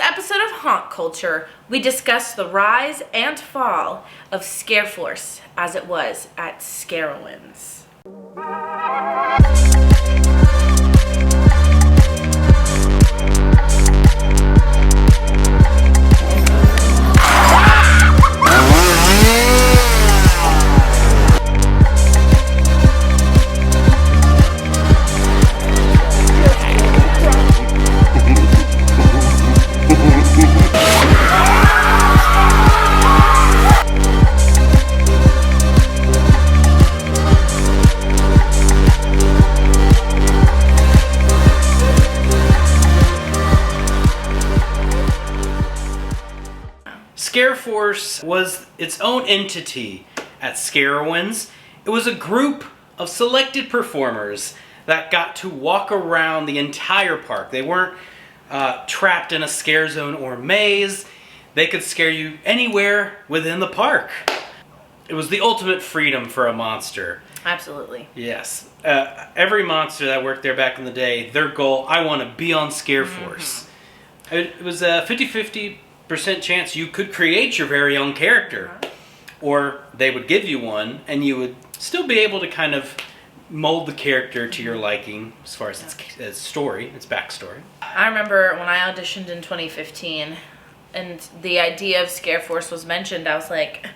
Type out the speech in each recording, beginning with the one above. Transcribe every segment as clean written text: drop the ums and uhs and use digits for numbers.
episode of Haunt Culture, we discuss the rise and fall of Scareforce as it was at Scarowinds. Scareforce was its own entity at Scarowinds. It was a group of selected performers that got to walk around the entire park. They weren't trapped in a scare zone or maze. They could scare you anywhere within the park. It was the ultimate freedom for a monster. Absolutely. Yes. Every monster that worked there back in the day, their goal, I want to be on Scareforce. It was a 50-50% chance you could create your very own character, or they would give you one and you would still be able to kind of mold the character to your liking as far as its story, its backstory. I remember when I auditioned in 2015 and the idea of Scareforce was mentioned, I was like,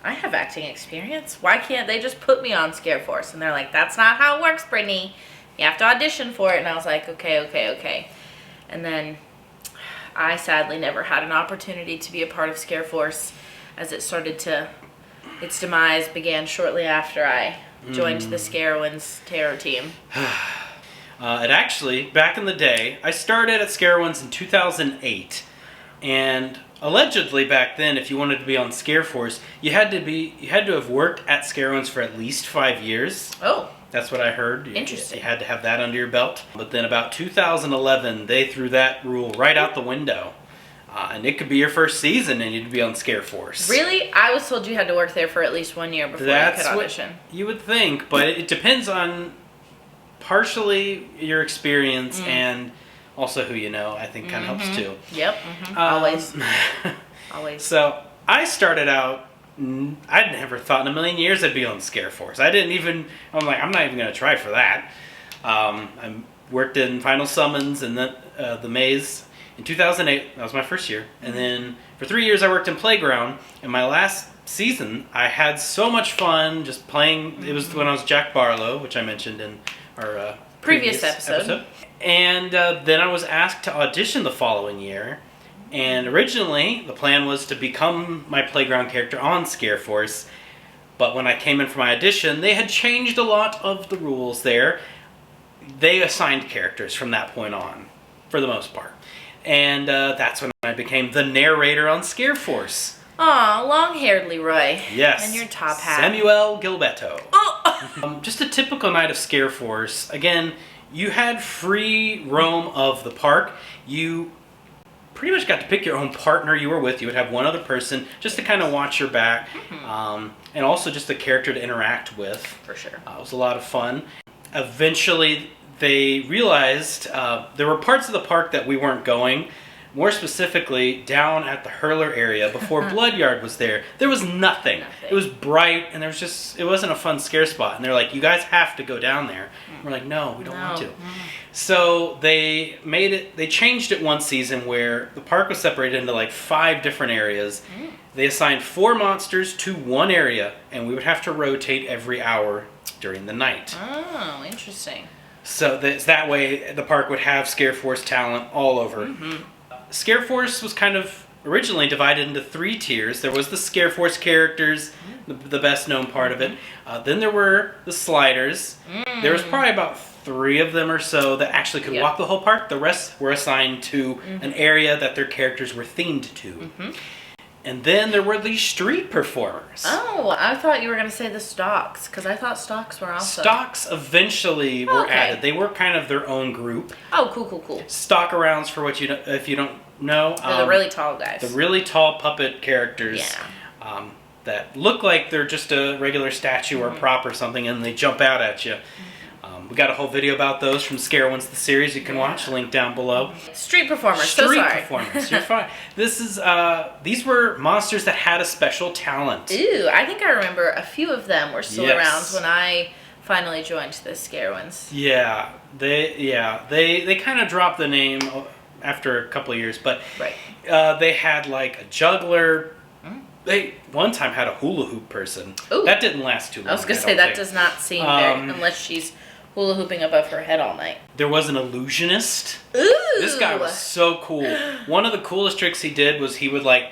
I have acting experience. Why can't they just put me on Scareforce? And they're like, that's not how it works, Brittany. You have to audition for it. And I was like, okay. And then I sadly never had an opportunity to be a part of Scareforce, as its demise began shortly after I joined the Scarowinds terror team. It actually, back in the day, I started at Scarowinds in 2008, and allegedly back then, if you wanted to be on Scareforce, you had to have worked at Scarowinds for at least 5 years. Oh. That's what I heard. Interesting. You had to have that under your belt. But then about 2011, they threw that rule right out the window. And it could be your first season and you'd be on Scareforce. Really? I was told you had to work there for at least 1 year before you could audition. What you would think, but it depends on partially your experience and also who you know. I think kind of helps too. Yep. Always. Always. So I started out, I'd never thought in a million years I'd be on Scareforce. I'm like, I'm not even going to try for that. I worked in Final Summons and the Maze in 2008. That was my first year. And then for 3 years I worked in Playground. And my last season, I had so much fun just playing. It was when I was Jack Barlow, which I mentioned in our previous episode. And then I was asked to audition the following year. And originally, the plan was to become my Playground character on Scareforce. But when I came in for my audition, they had changed a lot of the rules there. They assigned characters from that point on, for the most part. And that's when I became the narrator on Scareforce. Aw, long-haired Leroy. Yes. And your top hat. Samuel Gilbetto. Oh! Just a typical night of Scareforce. Again, you had free roam of the park. You pretty much got to pick your own partner you were with. You would have one other person just to kind of watch your back, and also just a character to interact with. For sure. It was a lot of fun. Eventually, they realized there were parts of the park that we weren't going. More specifically, down at the Hurler area, before Bloodyard was there, there was nothing. It was bright, and it wasn't a fun scare spot. And they're like, you guys have to go down there. And we're like, no, we don't want to. So they changed it one season where the park was separated into like 5 different areas. They assigned 4 monsters to one area, and we would have to rotate every hour during the night. Oh, interesting. So that way the park would have Scareforce talent all over. Scareforce was kind of originally divided into 3 tiers. There was the Scareforce characters, the best known part of it. Then there were the sliders. There was probably about 3 of them or so that actually could walk the whole park. The rest were assigned to an area that their characters were themed to. And then there were the street performers. Oh, I thought you were going to say the stocks, because I thought stocks were also... Stocks eventually were added. They were kind of their own group. Oh, cool. Stalkarounds, if you don't know. They're the really tall guys. The really tall puppet characters. that look like they're just a regular statue or prop or something, and they jump out at you. We got a whole video about those from Scarowinds The Series. You can watch, link down below. Street performers. Street performers. You're fine. This is these were monsters that had a special talent. Ooh, I think I remember a few of them were still around when I finally joined the Scarowinds. Yeah, they kind of dropped the name after a couple of years, but they had like a juggler. They one time had a hula hoop person. Ooh. That didn't last too long. I was gonna say that does not seem very, unless she's hula hooping above her head all night. There was an illusionist. Ooh! This guy was so cool. One of the coolest tricks he did was he would like,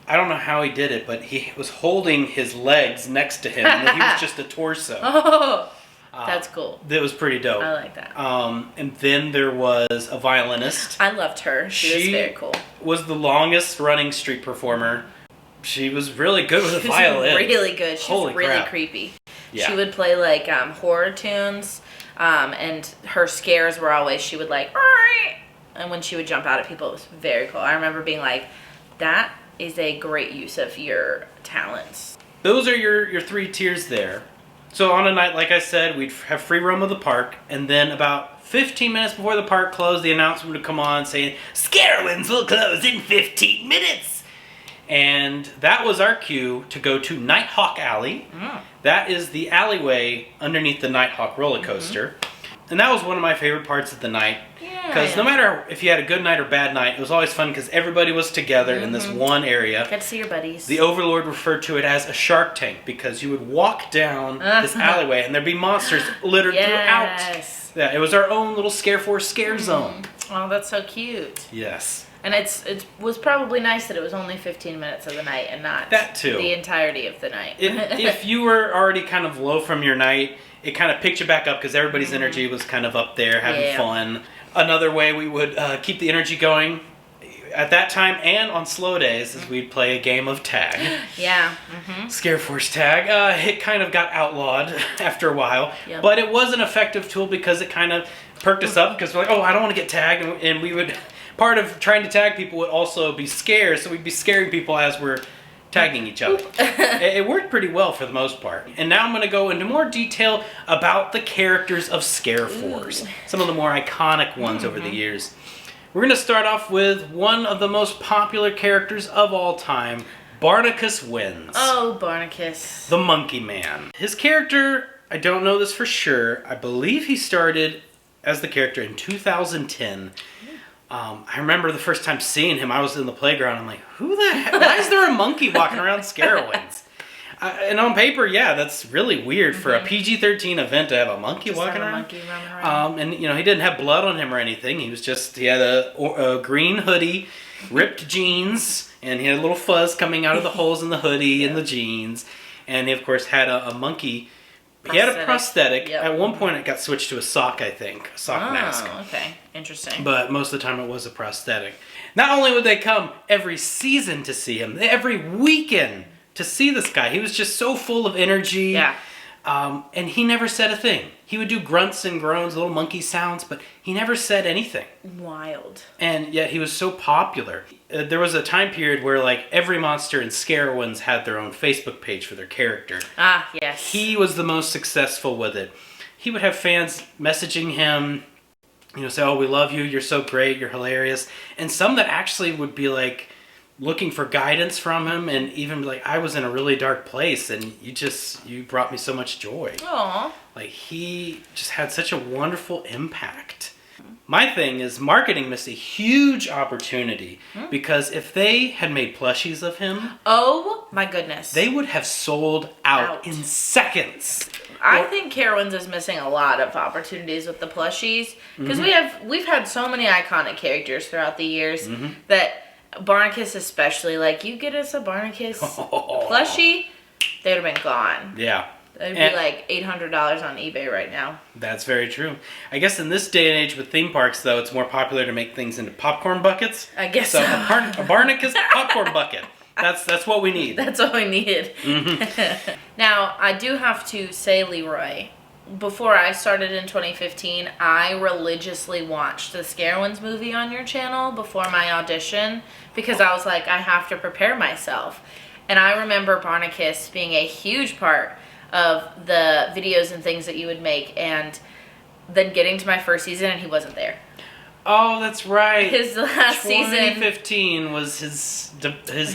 I don't know how he did it, but he was holding his legs next to him, and he was just a torso. Oh, that's cool. That was pretty dope. I like that. And then there was a violinist. I loved her. She was very cool. Was the longest running street performer. She was really good with the violin. Really good. She was really crap. creepy. Yeah. She would play like horror tunes, and her scares were always, she would like, and when she would jump out at people, it was very cool. I remember being like, that is a great use of your talents. Those are your 3 tiers there. So on a night, like I said, we'd have free roam of the park, and then about 15 minutes before the park closed, the announcement would come on saying, Scarowinds will close in 15 minutes. And that was our cue to go to Nighthawk Alley. That is the alleyway underneath the Nighthawk roller coaster. And that was one of my favorite parts of the night. Because no matter if you had a good night or bad night, it was always fun because everybody was together in this one area. Got to see your buddies. The Overlord referred to it as a shark tank because you would walk down this alleyway and there'd be monsters littered throughout. Yeah, it was our own little Scareforce scare zone. Oh, that's so cute. Yes. And it was probably nice that it was only 15 minutes of the night and not that too. The entirety of the night. If you were already kind of low from your night, it kind of picked you back up because everybody's energy was kind of up there having fun. Another way we would keep the energy going at that time and on slow days is we'd play a game of tag. Scareforce tag. It kind of got outlawed after a while, but it was an effective tool because it kind of perked us up because we're like, oh, I don't want to get tagged, and we would... Part of trying to tag people would also be scares, so we'd be scaring people as we're tagging each other. It worked pretty well for the most part. And now I'm going to go into more detail about the characters of Scareforce. Some of the more iconic ones over the years. We're going to start off with one of the most popular characters of all time, Barnacos Winds. Oh, Barnacos. The Monkey Man. His character, I don't know this for sure, I believe he started as the character in 2010. I remember the first time seeing him, I was in the playground, I'm like, who the heck? Why is there a monkey walking around Scarowinds? And on paper, that's really weird for a PG-13 event to have a monkey walking around. And, he didn't have blood on him or anything. He had a green hoodie, ripped jeans, and he had a little fuzz coming out of the holes in the hoodie and the jeans. And he, of course, had a monkey. He had a prosthetic. At one point, it got switched to a sock, I think. A sock mask. Oh, okay. Interesting. But most of the time, it was a prosthetic. Not only would they come every season to see him, every weekend to see this guy. He was just so full of energy. Yeah. And he never said a thing. He would do grunts and groans, little monkey sounds, but he never said anything. Wild. And yet he was so popular. There was a time period where every monster in Scarowinds had their own Facebook page for their character. Ah, yes. He was the most successful with it. He would have fans messaging him, say, oh, we love you, you're so great, you're hilarious. And some that actually would be looking for guidance from him and even be I was in a really dark place and you brought me so much joy. Aww. He just had such a wonderful impact. My thing is marketing missed a huge opportunity because if they had made plushies of him, oh my goodness, they would have sold out in seconds. I think Carowinds is missing a lot of opportunities with the plushies because we've had so many iconic characters throughout the years that Barnacos especially, you get us a Barnacos plushie, they'd have been gone. Yeah. It'd be $800 on eBay right now. That's very true. I guess in this day and age with theme parks, though, it's more popular to make things into popcorn buckets. I guess so. A Barnacos popcorn bucket. That's what we need. That's what we needed. Now, I do have to say, Leroy, before I started in 2015, I religiously watched the Scarowinds movie on your channel before my audition because I was like, I have to prepare myself. And I remember Barnacos being a huge part of the videos and things that you would make, and then getting to my first season and he wasn't there. Oh, that's right. His last 2015 was his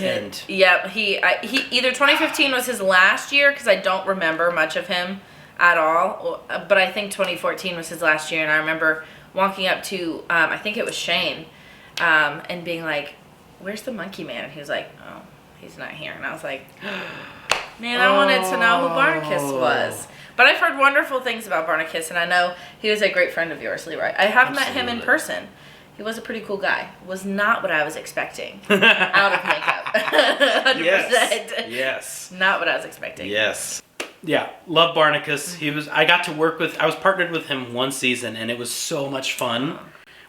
end. Yep, he either 2015 was his last year because I don't remember much of him at all, but I think 2014 was his last year, and I remember walking up to I think it was Shane, and being like, "Where's the Monkey Man?" And he was like, "Oh, he's not here." And I was like, "Man, I wanted to know who Barnacos was." But I've heard wonderful things about Barnacos, and I know he was a great friend of yours, Leroy. I have met him in person. He was a pretty cool guy. Was not what I was expecting. Out of makeup. 100%. Yes. Not what I was expecting. Yes. Yeah, love Barnacos. I was partnered with him one season, and it was so much fun.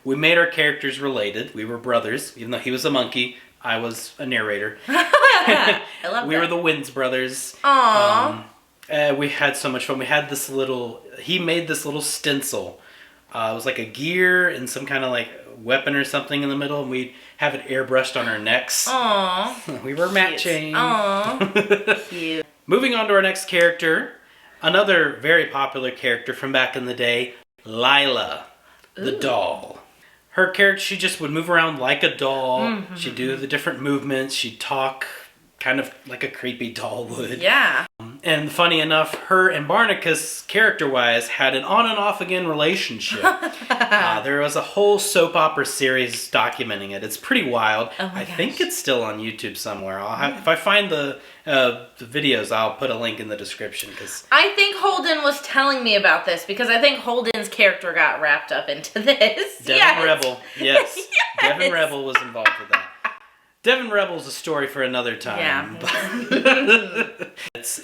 We made our characters related. We were brothers, even though he was a monkey. I was a narrator. I love We that. were the Winds brothers. Aww. We had so much fun. We had he made this little stencil. It was like a gear and some kind of like weapon or something in the middle, and we'd have it airbrushed on our necks. Aww. We were matching. Aww. Cute. Moving on to our next character, another very popular character from back in the day, Lila, the doll. Her character, she just would move around like a doll. Mm-hmm. She'd do the different movements. She'd talk kind of like a creepy doll would. Yeah. And funny enough, her and Barnacos, character-wise, had an on and off again relationship. There was a whole soap opera series documenting it. It's pretty wild. Oh my I gosh. think it's still on YouTube somewhere. If I find the videos, I'll put a link in the description. I think Holden was telling me about this because I think Holden's character got wrapped up into this. Devin Rebel, yes. Yes. Devin Rebel was involved with that. Devin Rebel's a story for another time. Yeah.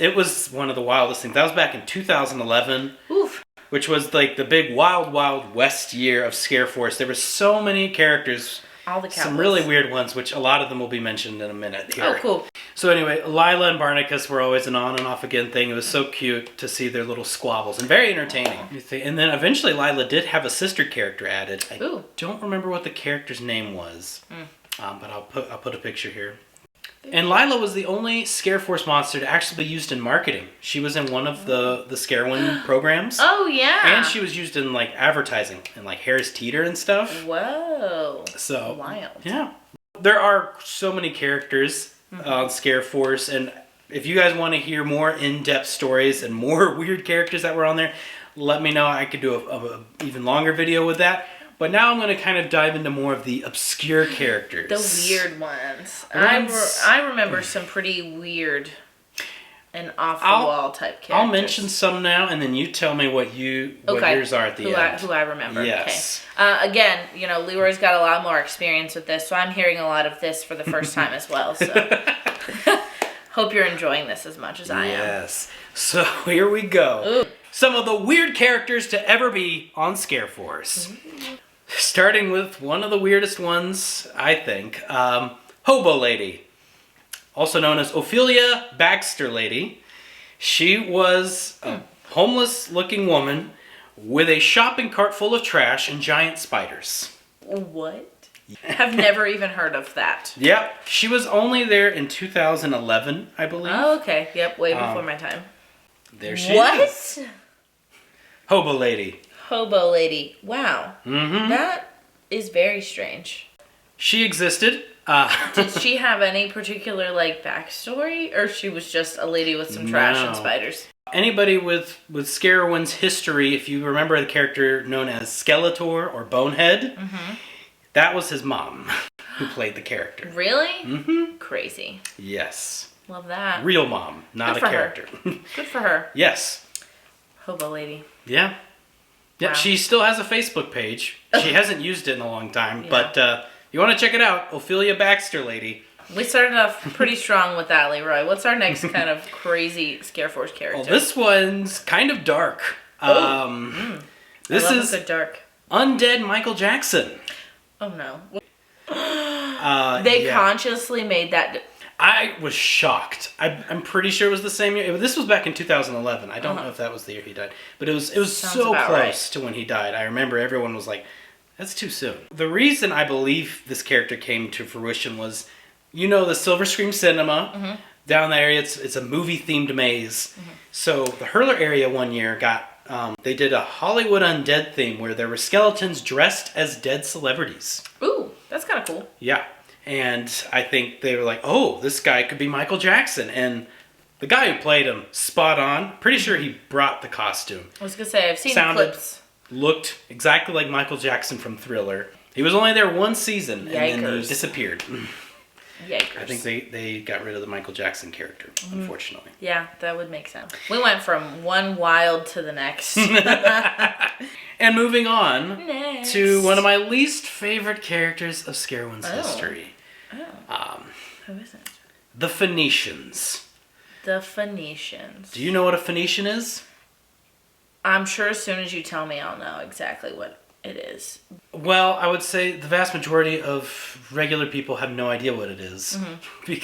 It was one of the wildest things. That was back in 2011. Oof. Which was like the big wild, wild west year of Scareforce. There were so many characters. All the cowboys. Some really weird ones, which a lot of them will be mentioned in a minute here. Oh, cool. So anyway, Lila and Barnacos were always an on and off again thing. It was so cute to see their little squabbles and very entertaining. And then eventually Lila did have a sister character added. I don't remember what the character's name was. But I'll put a picture here. And Lila was the only Scareforce monster to actually be used in marketing. She was in one of the Scarewind programs. Oh, yeah. And she was used in like advertising and like Harris Teeter and stuff. Whoa. So wild. Yeah. There are so many characters on Scareforce, and if you guys want to hear more in-depth stories and more weird characters that were on there, let me know. I could do a even longer video with that. But now I'm going to kind of dive into more of the obscure characters. The weird ones. I remember some pretty weird and off-the-wall type characters. I'll mention some now, and then you tell me what yours are at the end. Who I remember. Yes. Okay. Again, Leroy's got a lot more experience with this, so I'm hearing a lot of this for the first time as well. So hope you're enjoying this as much as I am. Yes. So here we go. Ooh. Some of the weird characters to ever be on Scareforce. Starting with one of the weirdest ones, I think, Hobo Lady, also known as Ophelia Bagsterlady. She was a homeless-looking woman with a shopping cart full of trash and giant spiders. What? I've never even heard of that. Yep. She was only there in 2011, I believe. Oh, okay. Yep, way before my time. There she is. What? Hobo Lady. Hobo Lady. Wow. Mm-hmm. That is very strange. She existed. Did she have any particular, backstory? Or she was just a lady with some trash and spiders? Anybody with Scarowinds history, if you remember the character known as Skeletor or Bonehead, that was his mom who played the character. Really? Mm-hmm. Crazy. Yes. Love that. Real mom, not a character. Good for her. Yes. Hobo Lady. Yeah. Yeah, Wow. She still has a Facebook page. She hasn't used it in a long time, Yeah. but you want to check it out, Ophelia Bagsterlady. We started off pretty strong with that, Leroy. What's our next kind of crazy Scareforce character? Well, this one's kind of dark. This I love is a good dark. Undead Michael Jackson. Oh no. They consciously made that. I was shocked. I'm pretty sure it was the same year. This was back in 2011. I don't know if that was the year he died, but it was so close to when he died. I remember everyone was like, "That's too soon." The reason I believe this character came to fruition was, the Silver Scream Cinema down that area. It's a movie themed maze. So the Hurler area one year got they did a Hollywood Undead theme where there were skeletons dressed as dead celebrities. Ooh, that's kind of cool. Yeah. And I think they were like, oh, this guy could be Michael Jackson. And the guy who played him, spot on. Pretty sure he brought the costume. I was going to say, I've seen clips. Looked exactly like Michael Jackson from Thriller. He was only there one season, and then he disappeared. Yikers. I think they got rid of the Michael Jackson character, unfortunately. Yeah, that would make sense. We went from one wild to the next. And moving on to one of my least favorite characters of Scarowinds history. Who is it? The Phoenicians. The Phoenicians. Do you know what a Phoenician is? I'm sure as soon as you tell me, I'll know exactly what it is. Well, I would say the vast majority of regular people have no idea what it is. Mm-hmm.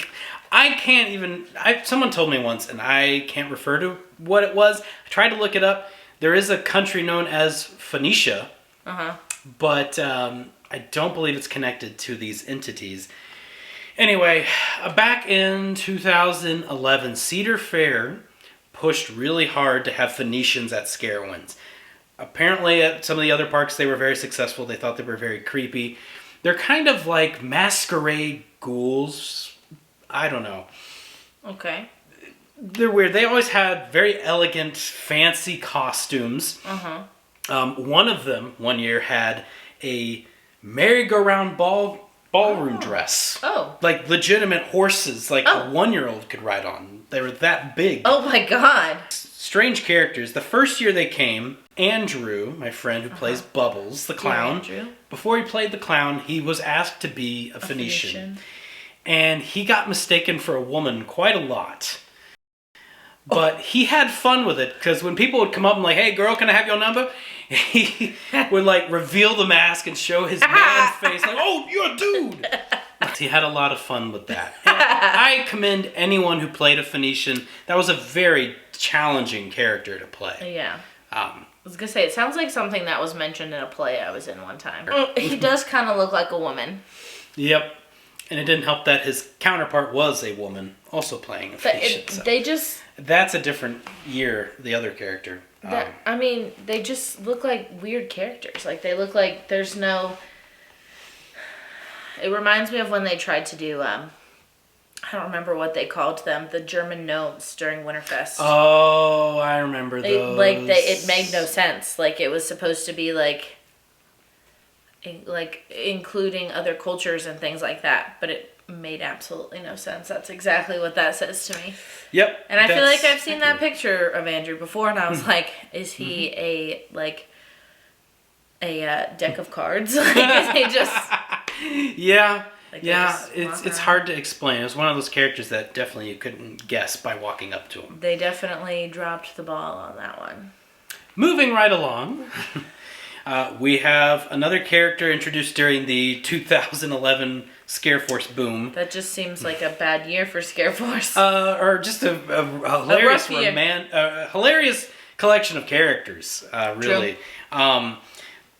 I can't even... someone told me once, and I can't refer to what it was. I tried to look it up. There is a country known as Phoenicia, but I don't believe it's connected to these entities. Anyway, back in 2011, Cedar Fair pushed really hard to have Phoenicians at Scarowinds. Apparently at some of the other parks they were very successful. They thought they were very creepy. They're kind of like masquerade ghouls. I don't know. Okay. They're weird. They always had very elegant, fancy costumes. One of them, one year, had a merry-go-round ballroom dress. Oh. Like legitimate horses, like a 1-year-old could ride on. They were that big. Oh my god. Strange characters. The first year they came, Andrew, my friend who plays Bubbles, the clown, before he played the clown, he was asked to be a Phoenician. And he got mistaken for a woman quite a lot. But he had fun with it, because when people would come up and like, hey girl, can I have your number? He would like reveal the mask and show his man face, like, oh, you're a dude. He had a lot of fun with that. And I commend anyone who played a Phoenician. That was a very challenging character to play. Yeah. I was going to say, it sounds like something that was mentioned in a play I was in one time. He does kind of look like a woman. Yep. And it didn't help that his counterpart was a woman, also playing a Phoenician. That's a different year, the other character. I mean, they just look like weird characters. Like, they look like there's no... It reminds me of when they tried to do, I don't remember what they called them, the German gnomes during Winterfest. Oh, I remember those. It made no sense. Like, it was supposed to be, like, including other cultures and things like that. But it made absolutely no sense. That's exactly what that says to me. Yep. And I feel like I've seen that picture of Andrew before, and I was like, is he a deck of cards? Like, is he just... Yeah. It's hard to explain. It was one of those characters that definitely you couldn't guess by walking up to him. They definitely dropped the ball on that one. Moving right along, we have another character introduced during the 2011 Scareforce boom. That just seems like a bad year for Scareforce. Or just a hilarious collection of characters, really.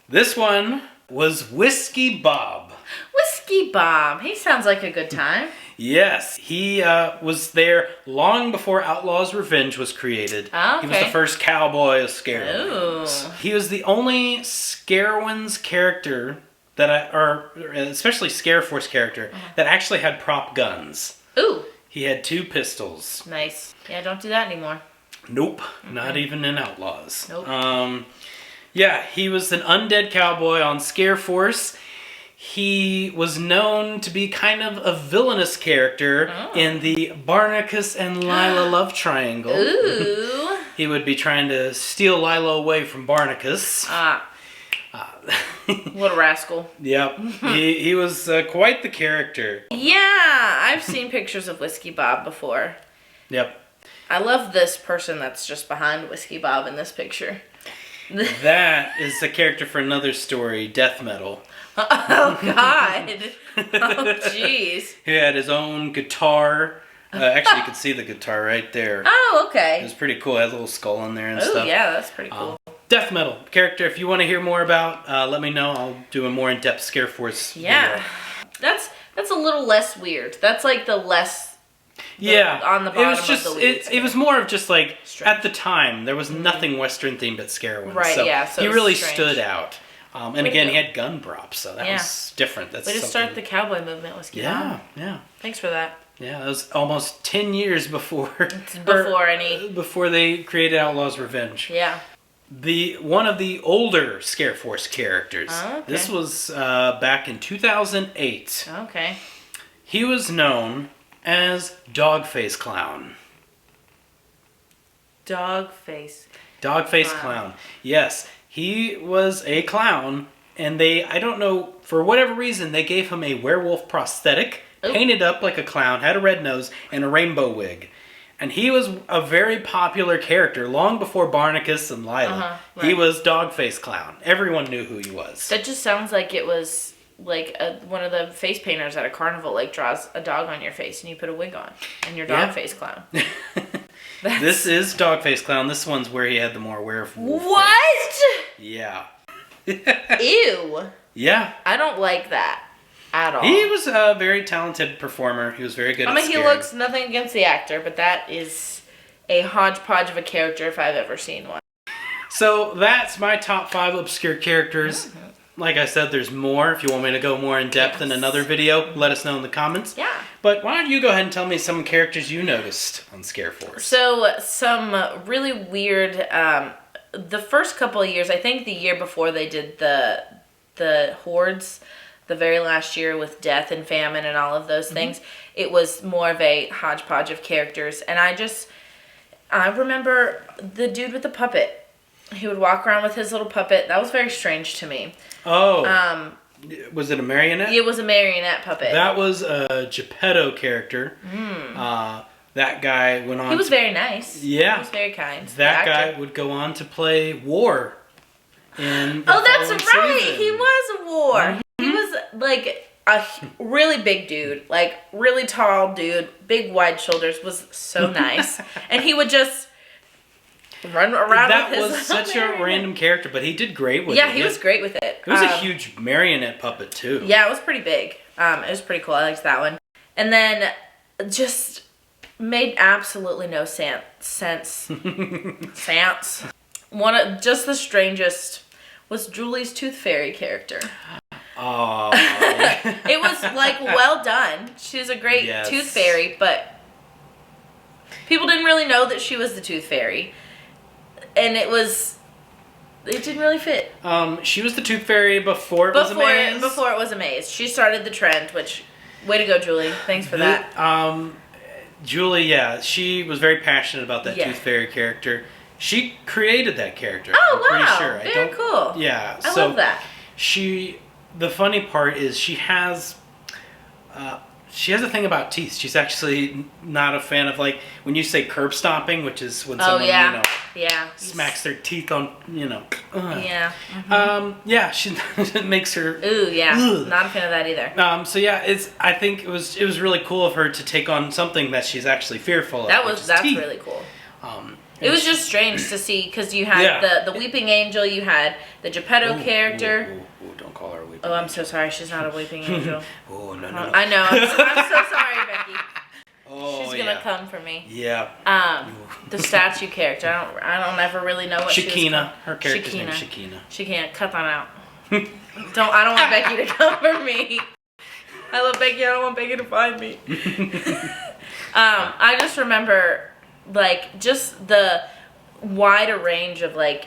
This one was Whiskey Bob. Whiskey Bob. He sounds like a good time. Yes. He was there long before Outlaw's Revenge was created. Oh, okay. He was the first cowboy of Scarowinds. He was the only Scarowinds character especially Scareforce character, that actually had prop guns. Ooh. He had 2 pistols. Nice. Yeah, don't do that anymore. Nope. Not even in Outlaws. Nope. Yeah, he was an undead cowboy on Scareforce. He was known to be kind of a villainous character in the Barnacos and Lila love triangle. Ooh. He would be trying to steal Lila away from Barnacos. What a rascal. Yep. He was quite the character. Yeah, I've seen pictures of Whiskey Bob before. Yep. I love this person that's just behind Whiskey Bob in this picture. That is a character for another story, Death Metal. Oh, God. Oh, jeez. He had his own guitar. Actually, you could see the guitar right there. Oh, okay. It was pretty cool. It had a little skull in there and stuff. Oh, yeah, that's pretty cool. Death Metal character. If you want to hear more about, let me know. I'll do a more in-depth Scareforce video. That's a little less weird. That's like the less Yeah, on the bottom it was just of the leads. it was more of just like Strange. at the time there was nothing Western themed at Scarowinds, Right, so, yeah, so he it was really strange. stood out. And again, he had gun props, so that was different. That's Way to something... start the cowboy movement, Whiskey Yeah, Mom. yeah. Thanks for that. Yeah, that was almost 10 years before before they created Outlaw's Revenge. Yeah. One of the older Scareforce characters. Oh, okay. This was back in 2008. Okay. He was known as Dogface Clown. Dogface Clown. Yes, he was a clown, and I don't know, for whatever reason, they gave him a werewolf prosthetic, painted up like a clown, had a red nose, and a rainbow wig. And he was a very popular character long before Barnacos and Lila. Right. He was Dogface Clown. Everyone knew who he was. That just sounds like it was like one of the face painters at a carnival draws a dog on your face and you put a wig on and you're Dogface Clown. This is Dogface Clown. This one's where he had the more werewolf. What? Face. Yeah. Ew. Yeah. I don't like that. At all. He was a very talented performer. He was very good at he looks, nothing against the actor, but that is a hodgepodge of a character if I've ever seen one. So that's my top 5 obscure characters. Mm-hmm. Like I said, there's more. If you want me to go more in depth in another video, let us know in the comments. Yeah. But why don't you go ahead and tell me some characters you noticed on Scareforce? So some really weird, the first couple of years, I think the year before they did the hordes, the very last year with death and famine and all of those things, it was more of a hodgepodge of characters. And I remember the dude with the puppet. He would walk around with his little puppet. That was very strange to me. Oh. Was it a marionette? It was a marionette puppet. That was a Gilbetto character. That guy went on. He was very nice. Yeah. He was very kind. That guy would go on to play War in the that's right. season. He was a War. Mm-hmm. He was like a really big dude, like really tall dude, big wide shoulders, was so nice. And he would just run around that with his was such a random character, but he did great with it. Yeah, he was great with it. It was a huge marionette puppet, too. Yeah, it was pretty big. It was pretty cool. I liked that one. And then just made absolutely no sense. Just the strangest was Julie's Tooth Fairy character. Oh. It was like well done. She was a great Tooth Fairy, but people didn't really know that she was the Tooth Fairy. And it didn't really fit. She was the Tooth Fairy before it was a maze? Before it was a maze. She started the trend, which, way to go, Julie. Thanks for that. Julie, she was very passionate about that Tooth Fairy character. She created that character. Oh, I'm wow. pretty sure. Very cool. Yeah. I love that. The funny part is she has a thing about teeth. She's actually not a fan of, like, when you say curb stomping, which is when someone, smacks their teeth on, Yeah. Mm-hmm. She makes her... Ooh, yeah. Ugh. Not a fan of that either. I think it was really cool of her to take on something that she's actually fearful of. That's teeth. Really cool. It was just strange to see, because you had the Weeping Angel, you had the Gilbetto character. Ooh, don't call her a Weeping Angel. I'm so sorry, she's not a Weeping Angel. No. I know, I'm so sorry, Becky. Oh, she's gonna come for me. Yeah. The statue character, I don't ever really know what Shekinah. Her character's name is Shekinah. She can't cut that out. I don't want Becky to come for me. I love Becky, I don't want Becky to find me. I just remember, like, just the wider range of, like,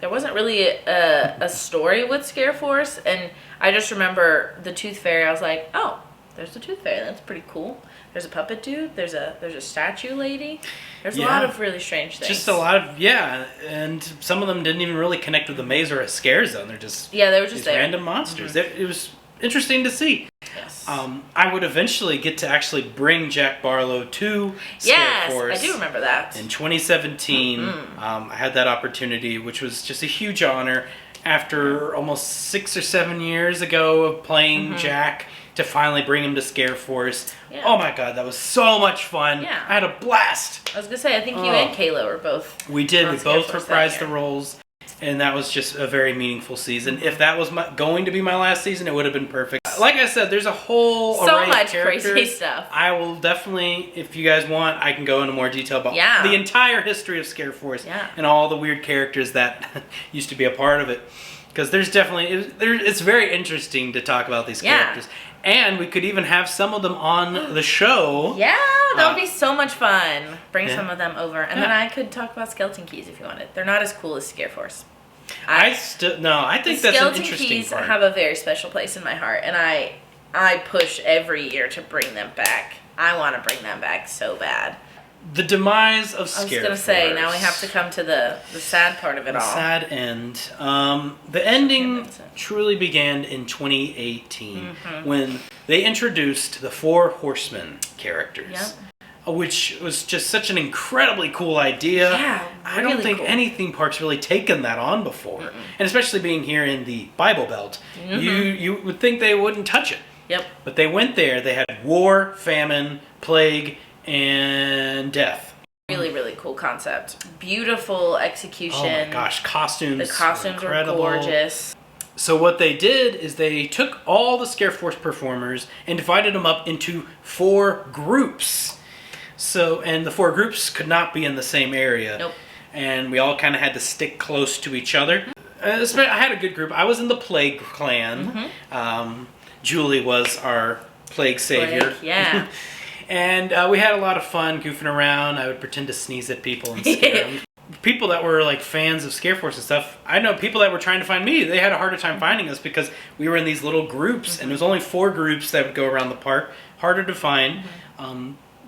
there wasn't really a story with Scareforce, and I just remember the Tooth Fairy. I was like, oh, there's the Tooth Fairy. That's pretty cool. There's a puppet dude. There's a statue lady. There's a lot of really strange things. Just a lot of, and some of them didn't even really connect with the maze or a scare zone. They're just they were just these random monsters. Mm-hmm. It was interesting to see. Yes. I would eventually get to actually bring Jack Barlow to Scareforce. Yes, I do remember that. In 2017, I had that opportunity, which was just a huge honor. After almost 6 or 7 years ago of playing Jack, to finally bring him to Scareforce. Yeah. Oh my god, that was so much fun. Yeah. I had a blast. I was going to say, I think you and Kayla were both. We did. We both reprised the roles. And that was just a very meaningful season. If that was going to be my last season, it would have been perfect. like I said, there's a whole so array much of characters. crazy stuff. I will definitely, if you guys want, I can go into more detail about the entire history of Scareforce and all the weird characters that used to be a part of it. Because there's definitely, it's very interesting to talk about these characters. And we could even have some of them on the show. Yeah, that would be so much fun. Bring some of them over. And then I could talk about Skeleton Keys if you wanted. They're not as cool as Scareforce. I think that's an interesting Skeleton Keys part. have a very special place in my heart. And I push every year to bring them back. I want to bring them back so bad. The demise of Scareforce. I was going to say, now we have to come to the sad part of it all. The sad end. The ending truly began in 2018 when they introduced the 4 Horsemen characters. Which was just such an incredibly cool idea. Yeah, I don't think any theme park's really taken that on before. And especially being here in the Bible Belt, you would think they wouldn't touch it. Yep. But they went there. They had war, famine, plague, and death. Really, really cool concept. Beautiful execution. Oh my gosh, costumes. The costumes were gorgeous. So what they did is they took all the Scareforce performers and divided them up into 4 groups. And the 4 groups could not be in the same area. Nope. And we all kind of had to stick close to each other. I had a good group. I was in the Plague Clan. Julie was our plague savior. Yeah. And we had a lot of fun goofing around. I would pretend to sneeze at people and scare them. People that were like fans of Scareforce and stuff, I know people that were trying to find me, they had a harder time finding us because we were in these little groups, and there was only 4 groups that would go around the park. Harder to find.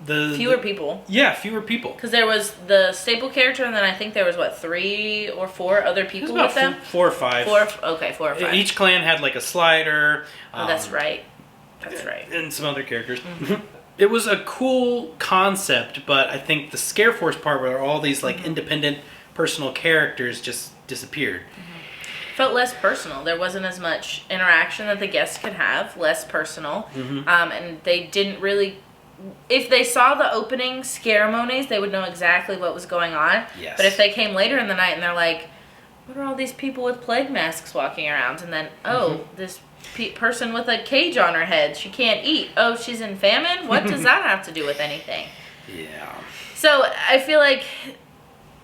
Fewer people. Yeah, fewer people. Because there was the staple character, and then I think there was, 3 or 4 other people with them? 4 or 5. 4 or 5. Each clan had like a slider. Oh, that's right. That's right. And some other characters. It was a cool concept, but I think the Scareforce part where all these like independent personal characters just disappeared. Felt less personal. There wasn't as much interaction that the guests could have. Less personal. And they didn't really... If they saw the opening scaremonies, they would know exactly what was going on. Yes. But if they came later in the night and they're like, what are all these people with plague masks walking around? And then, this person with a cage on her head, she can't eat. Oh, she's in famine? What does that have to do with anything? Yeah. So I feel like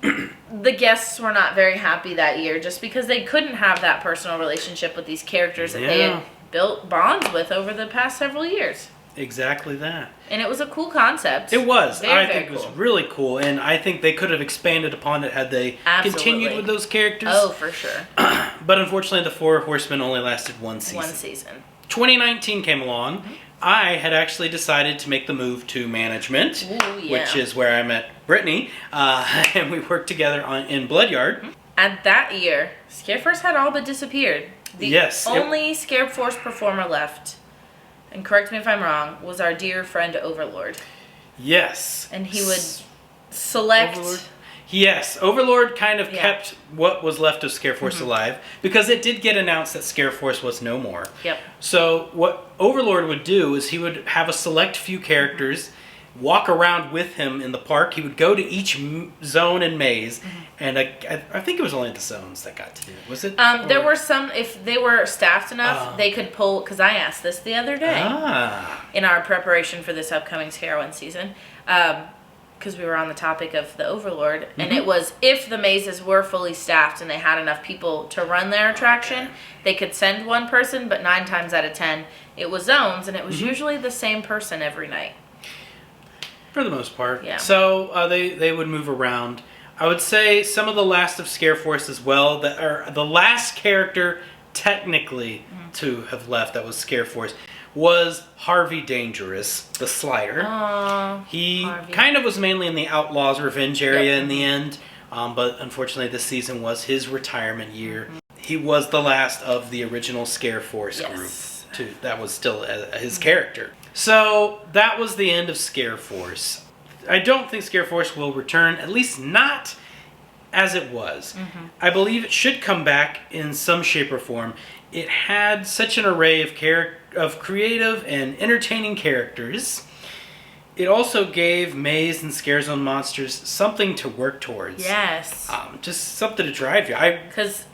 the guests were not very happy that year just because they couldn't have that personal relationship with these characters that they had built bonds with over the past several years. Exactly that. And it was a cool concept. It was. Very, I think it was really cool. And I think they could have expanded upon it had they continued with those characters. Oh, for sure. But unfortunately, the 4 Horsemen only lasted 1 season. 1 season. 2019 came along. I had actually decided to make the move to management, which is where I met Brittany. And we worked together in Bloodyard. At that year, Scareforce had all but disappeared. The only Scareforce performer left, and correct me if I'm wrong, was our dear friend Overlord. Yes. And he would select... Overlord? Yes. Overlord kind of kept what was left of Scareforce alive, because it did get announced that Scareforce was no more. Yep. So what Overlord would do is he would have a select few characters walk around with him in the park. He would go to each zone and maze, and I think it was only the zones that got to do it. Was it? There were some, if they were staffed enough, they could pull, because I asked this the other day in our preparation for this upcoming Scarowinds season, because we were on the topic of the Overlord, and it was if the mazes were fully staffed and they had enough people to run their attraction, they could send one person, but 9 times out of 10, it was zones, and it was usually the same person every night. For the most part. Yeah. So they would move around. I would say some of the last of Scareforce as well, that are the last character technically to have left that was Scareforce, was Harvey Dangerous, the Slider. He kind of was mainly in the Outlaws Revenge area in the end, but unfortunately this season was his retirement year. He was the last of the original Scareforce group. That was still his character. So that was the end of Scareforce. I don't think Scareforce will return, at least not as it was. I believe it should come back in some shape or form. It had such an array of creative and entertaining characters. It also gave maze and scare zone monsters something to work towards. Yes. Just something to drive you. Because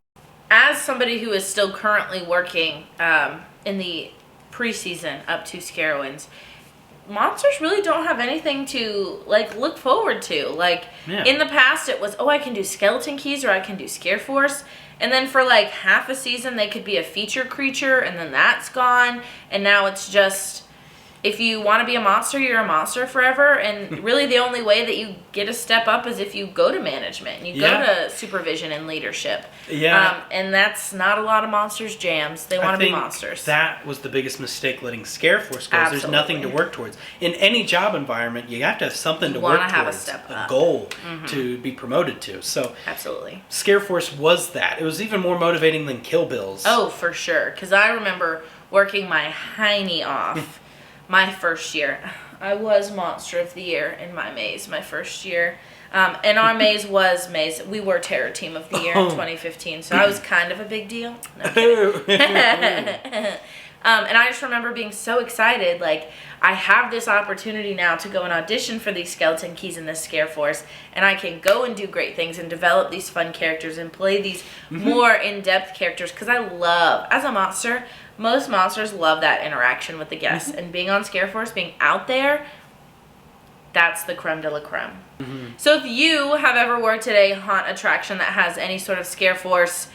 as somebody who is still currently working in the preseason up to Scarowinds, monsters really don't have anything to like look forward to. Like in the past it was, oh, I can do skeleton keys or I can do Scareforce, and then for like half a season they could be a feature creature and then that's gone, and now it's just, if you want to be a monster, you're a monster forever. And really the only way that you get a step up is if you go to management and you go to supervision and leadership. And that's not a lot of monsters' jams. They want to be monsters. That was the biggest mistake letting Scareforce go. There's nothing to work towards. In any job environment, you have to have something to work towards. Have a step up. A goal to be promoted to. So absolutely. Scareforce was that. It was even more motivating than Kill Bills. Oh, for sure. Because I remember working my hiney off. My first year, I was Monster of the Year in my maze, my first year. And our maze was maze. We were Terror Team of the Year in 2015, so I was kind of a big deal. No, I'm kidding. And I just remember being so excited, like, I have this opportunity now to go and audition for these skeleton keys in this Scareforce, and I can go and do great things and develop these fun characters and play these more in-depth characters, because I love, as a monster, most monsters love that interaction with the guests, and being on Scareforce, being out there, that's the creme de la creme. So if you have ever worked at a haunt attraction that has any sort of Scareforce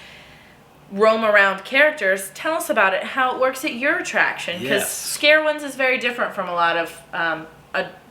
roam around characters, tell us about it, how it works at your attraction, because Scarowinds is very different from a lot of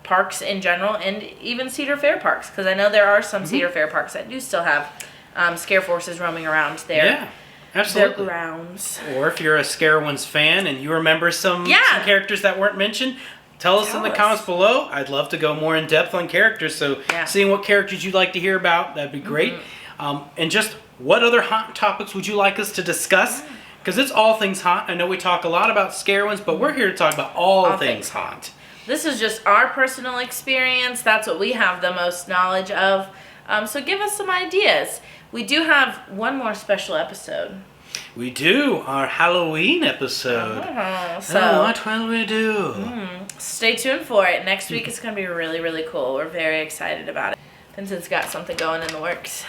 parks in general, and even Cedar Fair parks, because I know there are some Cedar Fair parks that do still have Scareforces roaming around there. Absolutely. Their grounds. Or if you're a Scarowinds fan and you remember some characters that weren't mentioned, tell us in the comments below. I'd love to go more in depth on characters. So seeing what characters you'd like to hear about, that'd be great. And just what other haunt topics would you like us to discuss? Because it's all things haunt. I know we talk a lot about Scarowinds, but we're here to talk about all things haunt. This is just our personal experience. That's what we have the most knowledge of. So give us some ideas. We do have one more special episode. We do, our Halloween episode. So what will we do? Stay tuned for it. Next week it's going to be really, really cool. We're very excited about it. Vincent's got something going in the works.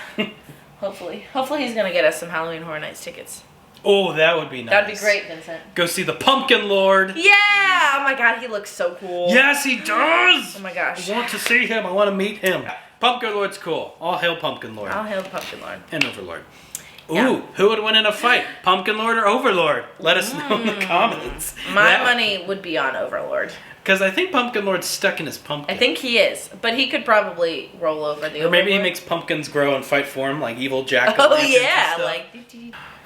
Hopefully he's going to get us some Halloween Horror Nights tickets. Oh, that would be nice. That'd be great, Vincent. Go see the Pumpkin Lord. Yeah! Oh my god, he looks so cool. Yes, he does! Oh my gosh. I want to see him. I want to meet him. Pumpkin Lord's cool. All hail Pumpkin Lord. All hail Pumpkin Lord. And Overlord. Ooh, who would win in a fight? Pumpkin Lord or Overlord? Let us know in the comments. My money would be on Overlord. Because I think Pumpkin Lord's stuck in his pumpkin. I think he is. But he could probably roll over the Overlord. Or maybe he makes pumpkins grow and fight for him, like evil Jack. Oh, yeah. Like...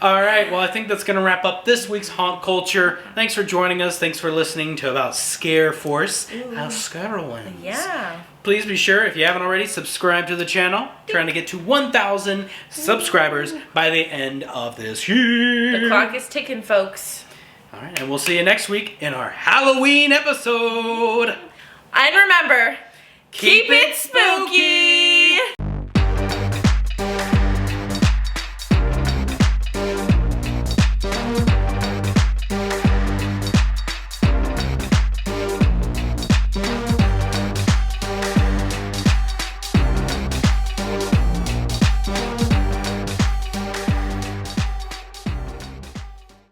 All right, well, I think that's going to wrap up this week's Haunt Culture. Thanks for joining us. Thanks for listening to about Scareforce, Scarowinds. Yeah. Please be sure, if you haven't already, subscribe to the channel. Trying to get to 1,000 subscribers by the end of this year. The clock is ticking, folks. All right, and we'll see you next week in our Halloween episode. And remember, keep it spooky!